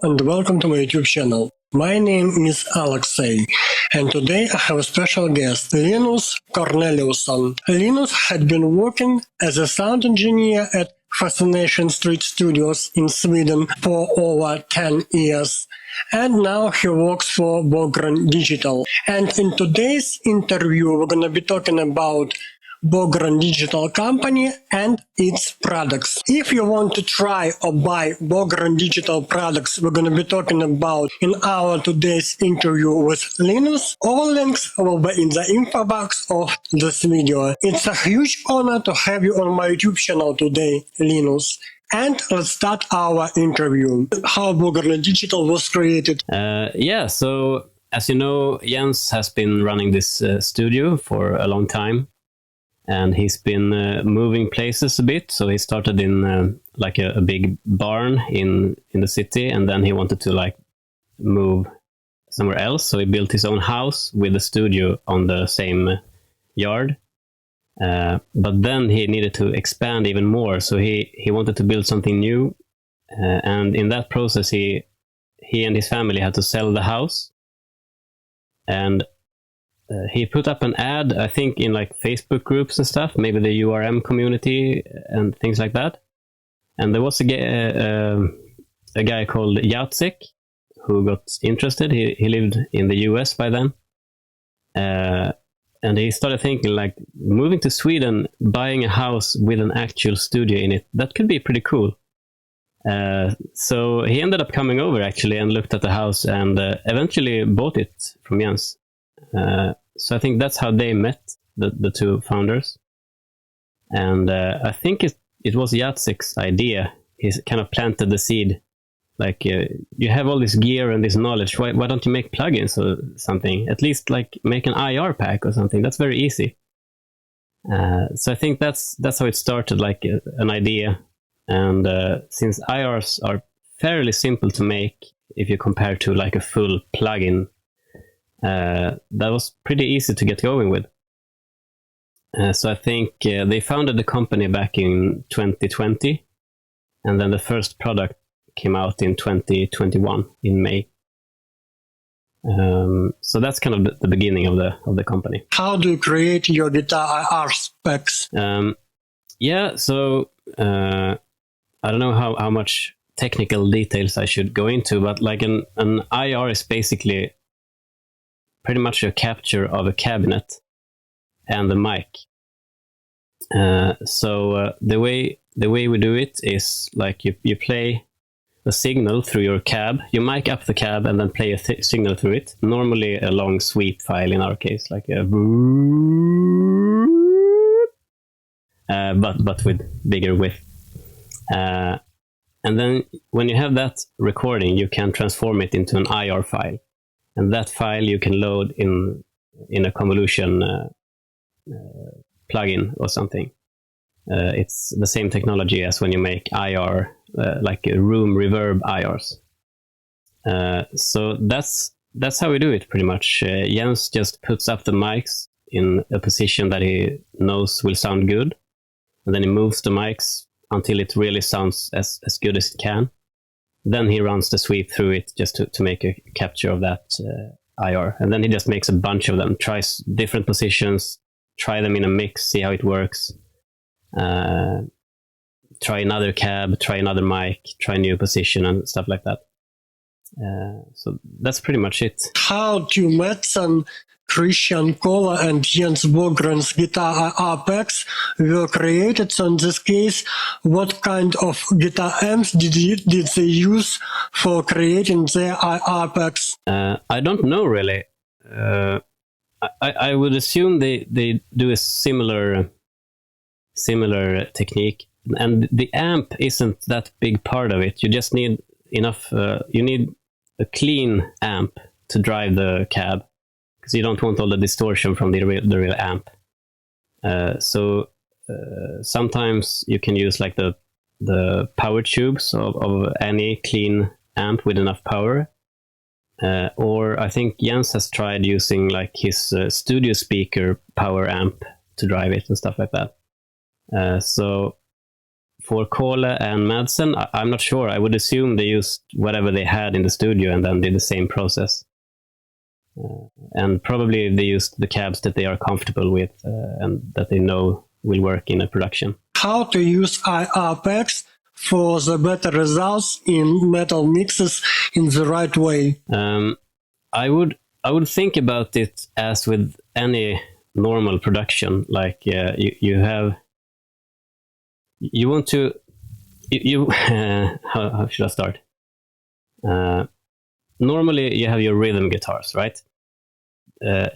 Hello and welcome to my YouTube channel. My name is Alexey, and today I have a special guest, Linus Corneliusson. Linus had been working as a sound engineer at Fascination Street Studios in Sweden for over 10 years. And now he works for Bogren Digital. And in today's interview, we're going to be talking about Bogren Digital company and its products. If you want to try or buy Bogren Digital products, we're going to be talking about in our today's interview with Linus. All links will be in the info box of this video. It's a huge honor to have you on my YouTube channel today, Linus. And let's start our interview. How Bogren Digital was created. So as you know, Jens has been running this studio for a long time. And he's been moving places a bit. So he started in like a big barn in the city, and then he wanted to like move somewhere else. So he built his own house with a studio on the same yard. But then he needed to expand even more. So he wanted to build something new. And in that process, he and his family had to sell the house. And he put up an ad, I think, in like Facebook groups and stuff, maybe the URM community and things like that. And there was a guy called Jacek who got interested. He lived in the US by then. And he started thinking like moving to Sweden, buying a house with an actual studio in it, that could be pretty cool. So he ended up coming over actually and looked at the house and eventually bought it from Jens. So I think that's how they met, the two founders. And I think it was Jacek's idea. He kind of planted the seed. Like, you have all this gear and this knowledge. Why don't you make plugins or something? At least like make an IR pack or something. That's very easy. So I think that's how it started, like an idea. And since IRs are fairly simple to make, if you compare to like a full plugin, that was pretty easy to get going with. So I think they founded the company back in 2020, and then the first product came out in 2021 in May. So that's kind of the beginning of the company. How do you create your guitar IR specs? So I don't know how much technical details I should go into, but like an IR is basically pretty much a capture of a cabinet and the mic. So the way we do it is like you play a signal through your cab, you mic up the cab and then play a signal through it. Normally a long sweep file in our case, like a but with bigger width. And then when you have that recording, you can transform it into an IR file. And that file you can load in a convolution plugin or something. It's the same technology as when you make IR, like room reverb IRs. So that's how we do it pretty much. Jens just puts up the mics in a position that he knows will sound good. And then he moves the mics until it really sounds as good as it can. Then he runs the sweep through it just to make a capture of that IR. And then he just makes a bunch of them, tries different positions, try them in a mix, see how it works. Try another cab, try another mic, try a new position and stuff like that. So that's pretty much it. How Tue Madsen, Kristian, Kohle and Jens Bogren's guitar IR packs were created. So in this case, what kind of guitar amps did they use for creating their IR packs? I don't know really. I would assume they do a similar technique, and the amp isn't that big part of it. You just need enough. You need a clean amp to drive the cab, because you don't want all the distortion from the real amp. So sometimes you can use like the power tubes of any clean amp with enough power. Or I think Jens has tried using like his studio speaker power amp to drive it and stuff like that. So For Kohle and Madsen, I'm not sure. I would assume they used whatever they had in the studio and then did the same process. And probably they used the cabs that they are comfortable with and that they know will work in a production. How to use IR packs for the better results in metal mixes in the right way? I would think about it as with any normal production. Like you want to how should I start? Normally you have your rhythm guitars, right?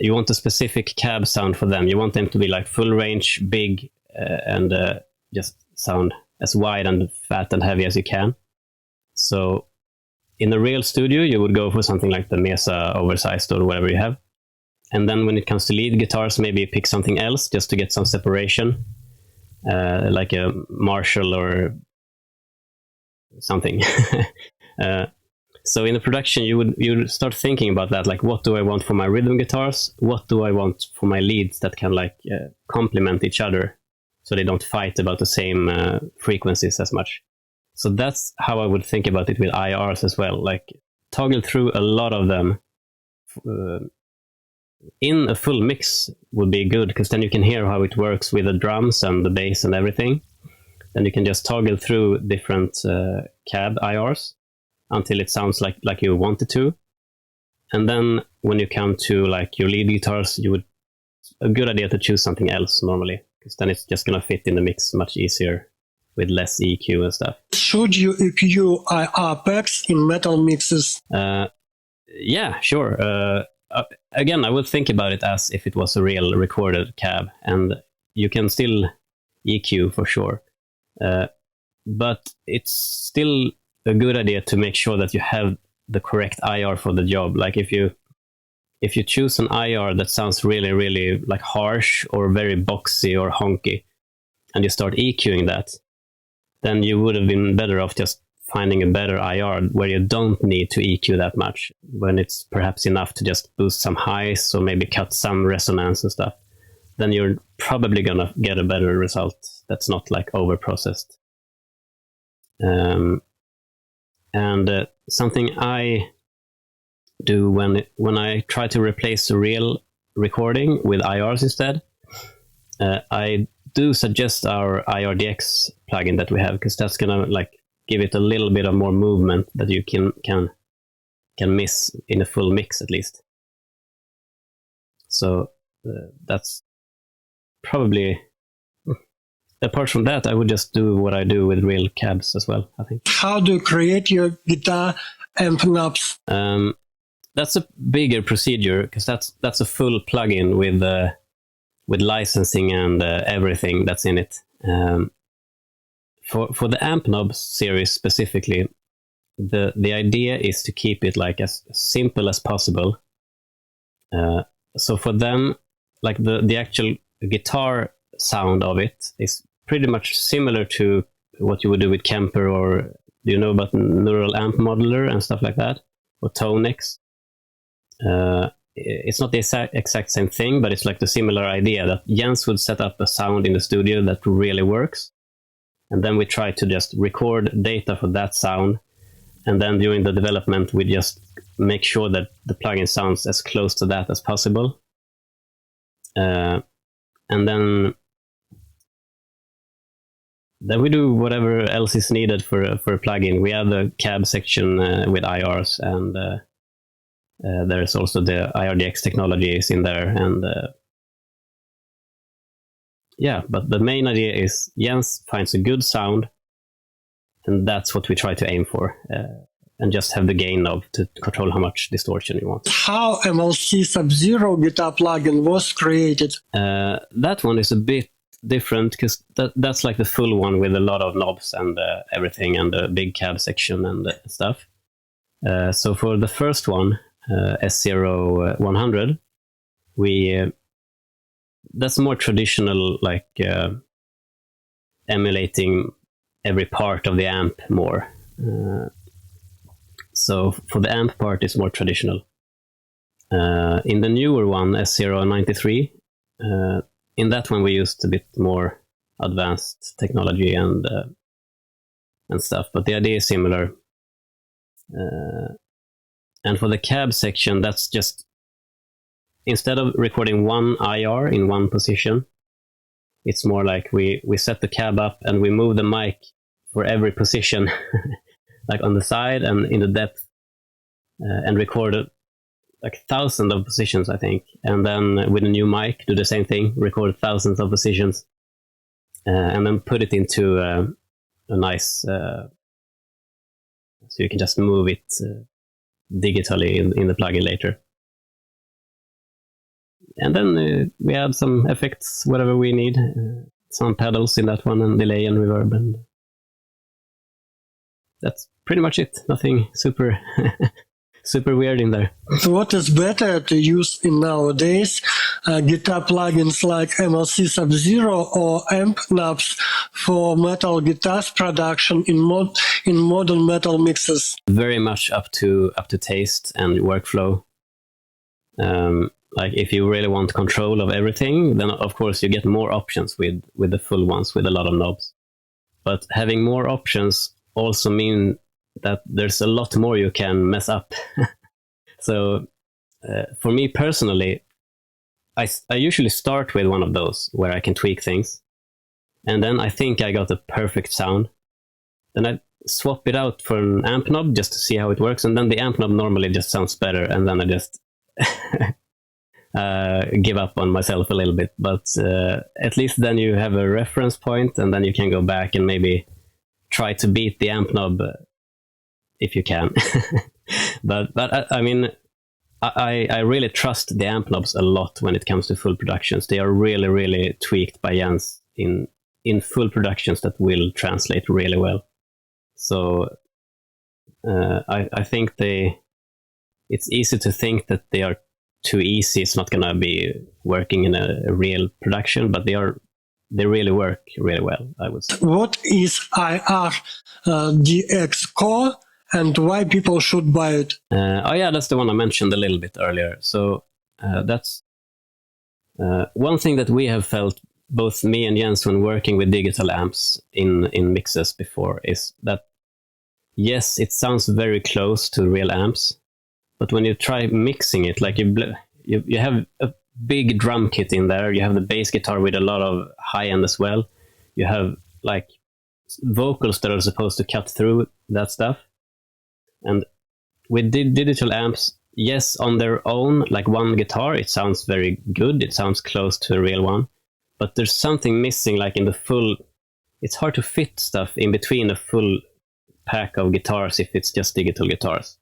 You want a specific cab sound for them. You want them to be like full range, big, and just sound as wide and fat and heavy as you can. So in a real studio, you would go for something like the Mesa oversized or whatever you have. And then when it comes to lead guitars, maybe pick something else just to get some separation, like a Marshall or something. So in the production, you would start thinking about that, like what do I want for my rhythm guitars? What do I want for my leads that can like complement each other, so they don't fight about the same frequencies as much. So that's how I would think about it with IRs as well. Like toggle through a lot of them. In a full mix would be good, because then you can hear how it works with the drums and the bass and everything. Then you can just toggle through different cab IRs until it sounds like you want it to. And then when you come to like your lead guitars, a good idea to choose something else normally, because then it's just going to fit in the mix much easier with less EQ and stuff. Should you EQ IR packs in metal mixes? Yeah, sure. Again, I would think about it as if it was a real recorded cab, and you can still EQ for sure. But it's still a good idea to make sure that you have the correct IR for the job. Like if you choose an IR that sounds really, really like harsh or very boxy or honky, and you start EQing that, then you would have been better off just finding a better IR where you don't need to EQ that much, when it's perhaps enough to just boost some highs or maybe cut some resonance and stuff. Then you're probably gonna get a better result that's not like over processed. And something I do when I try to replace a real recording with IRs instead, I do suggest our IRDX plugin that we have, because that's gonna like give it a little bit of more movement that you can miss in a full mix at least. So that's probably. Apart from that, I would just do what I do with real cabs as well, I think. How do you create your guitar Ampknobs? That's a bigger procedure, because that's a full plugin with licensing and everything that's in it. For the Ampknobs series specifically, the idea is to keep it like as simple as possible. So for them, like the actual guitar sound of it is pretty much similar to what you would do with Kemper, or do you know about Neural Amp Modeler and stuff like that, or Tonex? It's not the exact same thing, but it's like the similar idea that Jens would set up a sound in the studio that really works, and then we try to just record data for that sound, and then during the development we just make sure that the plugin sounds as close to that as possible. And then we do whatever else is needed for a plugin. We have the cab section with IRs, and there's also the IRDX technology is in there. And yeah, but the main idea is Jens finds a good sound, and that's what we try to aim for. And just have the gain knob to control how much distortion you want. How MLC Sub Zero guitar plugin was created? That one is a bit different, because that's like the full one with a lot of knobs and everything, and the big cab section and stuff. So for the first one, S0100, that's more traditional, like emulating every part of the amp more. So for the amp part, it's more traditional. In the newer one, S093, in that one we used a bit more advanced technology, and and stuff, but the idea is similar. And for the cab section, that's just, instead of recording one IR in one position, it's more like we set the cab up and we move the mic for every position, like on the side and in the depth, and record like thousands of positions, I think. And then with a new mic, do the same thing, record thousands of positions, and then put it into a nice, so you can just move it digitally in the plugin later. And then we add some effects, whatever we need, some pedals in that one, and delay and reverb, and that's pretty much it. Nothing super super weird in there. What is better to use in nowadays? Guitar plugins like MLC Sub Zero or Ampknobs for metal guitars production in modern metal mixes? Very much up to taste and workflow. Like if you really want control of everything, then of course you get more options with the full ones with a lot of knobs. But having more options also mean that there's a lot more you can mess up. So for me personally, I usually start with one of those where I can tweak things, and then I think I got the perfect sound. Then I swap it out for an amp knob just to see how it works, and then the amp knob normally just sounds better, and then I just give up on myself a little bit. But at least then you have a reference point, and then you can go back and maybe try to beat the amp knob if you can. but I mean, I really trust the amp knobs a lot when it comes to full productions. They are really, really tweaked by Jens in full productions that will translate really well. So I think it's easy to think that they are too easy. It's not going to be working in a real production, but they really work really well, I would say. What is IRDX Core and why people should buy it? Oh yeah, that's the one I mentioned a little bit earlier. So that's one thing that we have felt, both me and Jens, when working with digital amps in mixes before, is that yes, it sounds very close to real amps, but when you try mixing it, like you have a big drum kit in there, you have the bass guitar with a lot of high end as well, you have like vocals that are supposed to cut through that stuff. And with digital amps, yes, on their own, like one guitar, it sounds very good, it sounds close to a real one, but there's something missing, like in the full, it's hard to fit stuff in between a full pack of guitars if it's just digital guitars.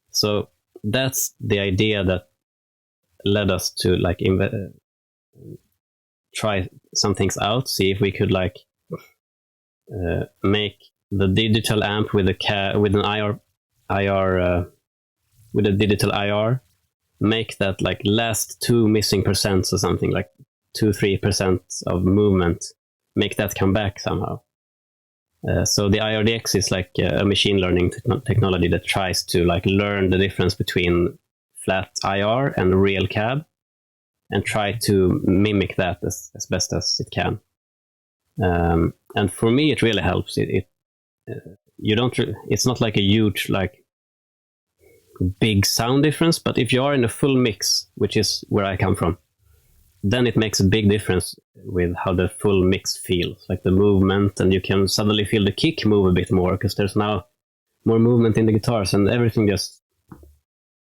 So that's the idea that led us to like try some things out, see if we could like make the digital amp with with an IR with a digital IR, make that like last 2 missing percents or something, like 2-3% of movement, make that come back somehow. So the IRDX is like a machine learning technology that tries to like learn the difference between flat IR and real cab, and try to mimic that as best as it can. And for me, it really helps. It's not like a huge like big sound difference, but if you are in a full mix, which is where I come from, then it makes a big difference with how the full mix feels, like the movement, and you can suddenly feel the kick move a bit more because there's now more movement in the guitars, and everything just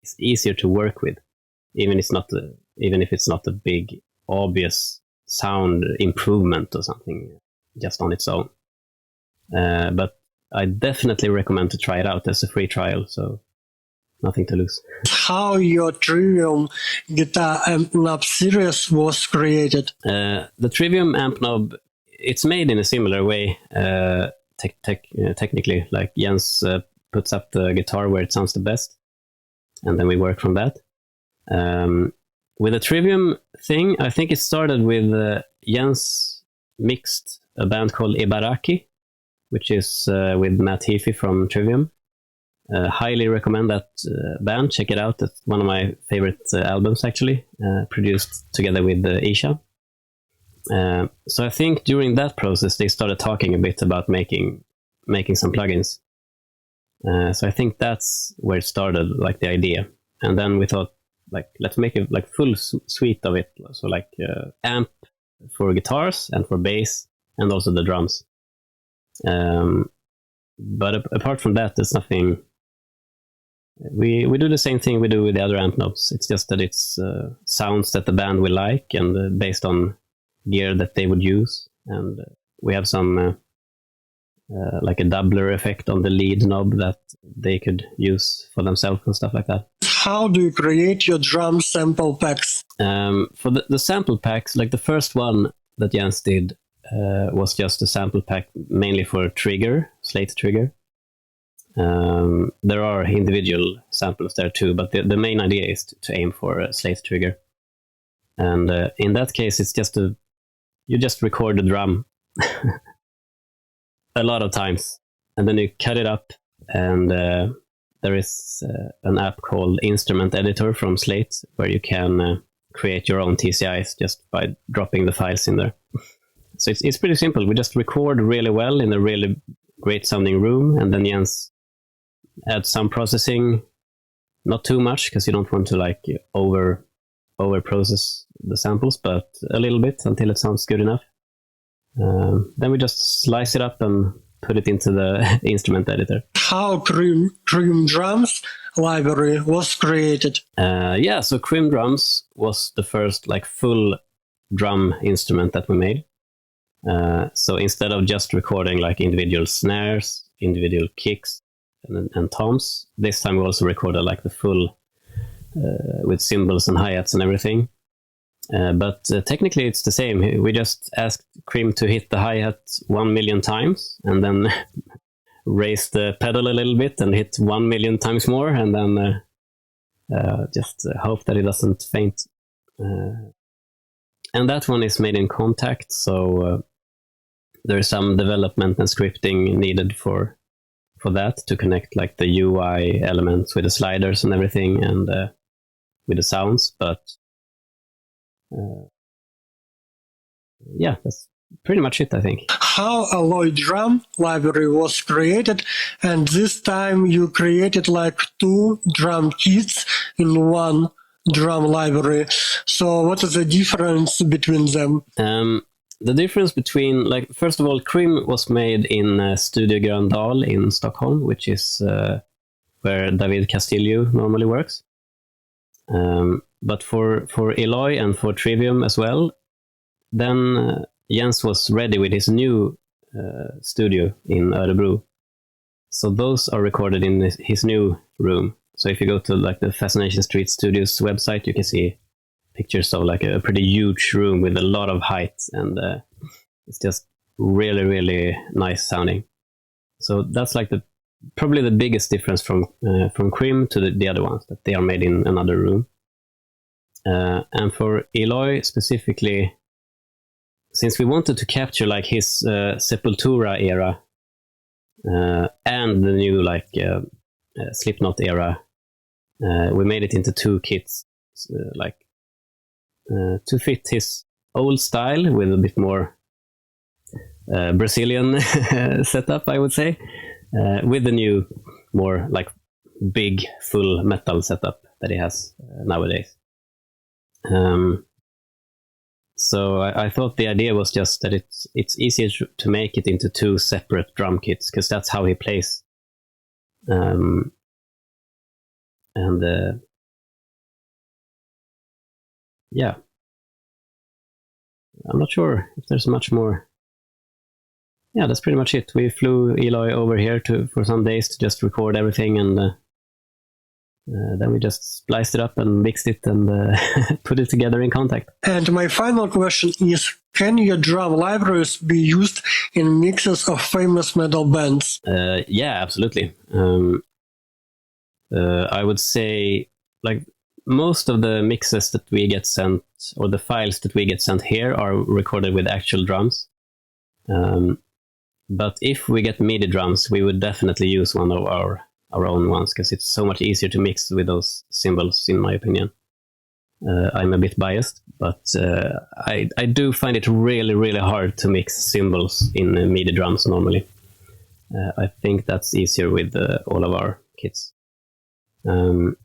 is easier to work with, even if it's not a big obvious sound improvement or something just on its own. But I definitely recommend to try it out as a free trial, so nothing to lose. How your Trivium guitar AmpKnob series was created? The Trivium AmpKnob, it's made in a similar way, technically. Like Jens puts up the guitar where it sounds the best, and then we work from that. With the Trivium thing, I think it started with Jens mixed a band called Ibaraki, which is with Matt Heafy from Trivium. Highly recommend that band. Check it out. It's one of my favorite albums, actually, produced together with Isha. So I think during that process, they started talking a bit about making making some plugins. So I think that's where it started, like the idea. And then we thought, like, let's make a like full suite of it. So like amp for guitars and for bass and also the drums. But apart from that, there's nothing. We do the same thing we do with the other Ampknobs. It's just that it's sounds that the band will like and based on gear that they would use. And we have some like a doubler effect on the lead knob that they could use for themselves and stuff like that. How do you create your drum sample packs? For the sample packs, like the first one that Jens did was just a sample pack mainly for trigger, slate trigger. There are individual samples there too, but the main idea is to aim for a slate trigger. And in that case, it's just you just record the drum a lot of times, and then you cut it up, and there is an app called Instrument Editor from Slate where you can create your own TCIs just by dropping the files in there. So it's pretty simple. We just record really well in a really great sounding room, and then Jens add some processing, not too much because you don't want to like over process the samples, but a little bit until it sounds good enough. Then we just slice it up and put it into the instrument editor. How Krimh Drums library was created? So Krimh Drums was the first like full drum instrument that we made. So instead of just recording like individual snares, individual kicks, and toms, this time we also recorded like the full with cymbals and hi-hats and everything. But technically it's the same. We just asked Krimh to hit the hi-hat 1 million times and then raise the pedal a little bit and hit 1 million times more, and then just hope that it doesn't faint. And that one is made in Contact, so there's some development and scripting needed for that to connect like the UI elements with the sliders and everything, and with the sounds. But that's pretty much it, I think. How Eloy Drum library was created, and this time you created like 2 drum kits in one drum library. So what is the difference between them? The difference between, like, first of all, Krimh was made in Studio Gröndal in Stockholm, which is where David Castillo normally works. But for Eloy and for Trivium as well, then Jens was ready with his new studio in Örebro. So those are recorded in his new room. So if you go to like the Fascination Street Studios website, you can see pictures of like a pretty huge room with a lot of height, and it's just really, really nice sounding. So that's like probably the biggest difference from Krimh to the other ones, that they are made in another room. And for Eloy specifically, since we wanted to capture like his Sepultura era and the new like Slipknot era, we made it into 2 kits, to fit his old style with a bit more Brazilian setup, I would say, with the new more like big full metal setup that he has nowadays. So I thought the idea was just that it's easier to make it into 2 separate drum kits, because that's how he plays. I'm not sure if there's much more. Yeah, that's pretty much it. We flew Eloy over here for some days to just record everything, and then we just spliced it up and mixed it and put it together in Contact. And my final question is, can your drum libraries be used in mixes of famous metal bands? Yeah, absolutely. I would say like most of the mixes that we get sent, or the files that we get sent here, are recorded with actual drums. But if we get MIDI drums, we would definitely use one of our own ones, because it's so much easier to mix with those cymbals, in my opinion. I'm a bit biased, but I do find it really, really hard to mix cymbals in MIDI drums normally. I think that's easier with all of our kits. And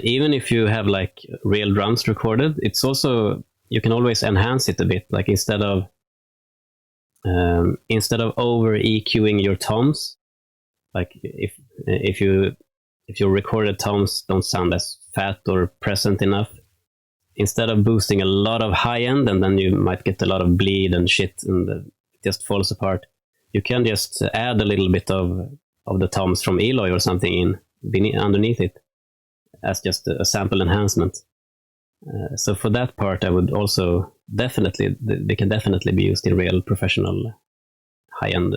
even if you have like real drums recorded, it's also, you can always enhance it a bit. Like instead of over EQing your toms, like if your recorded toms don't sound as fat or present enough, instead of boosting a lot of high end and then you might get a lot of bleed and shit and it just falls apart, you can just add a little bit of the toms from Eloy or something underneath it as just a sample enhancement. So for that part, I would also definitely, they can definitely be used in real professional high-end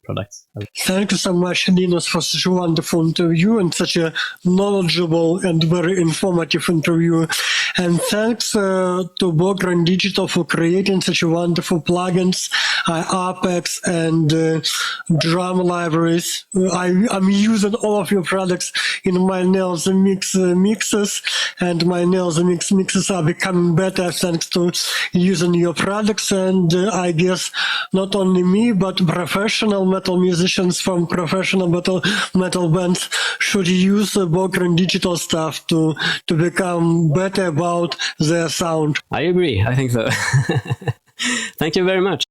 products. Thank you so much, Linus, for such a wonderful interview and such a knowledgeable and very informative interview. And thanks to Bogren Digital for creating such a wonderful plugins, Apex and drum libraries. I'm using all of your products in my Nail the Mix mixes, and my Nail the Mix mixes are becoming better thanks to using your products. And I guess not only me, but professional metal musicians from professional metal bands should use Bogren Digital stuff to become better about their sound. I agree. I think so. Thank you very much.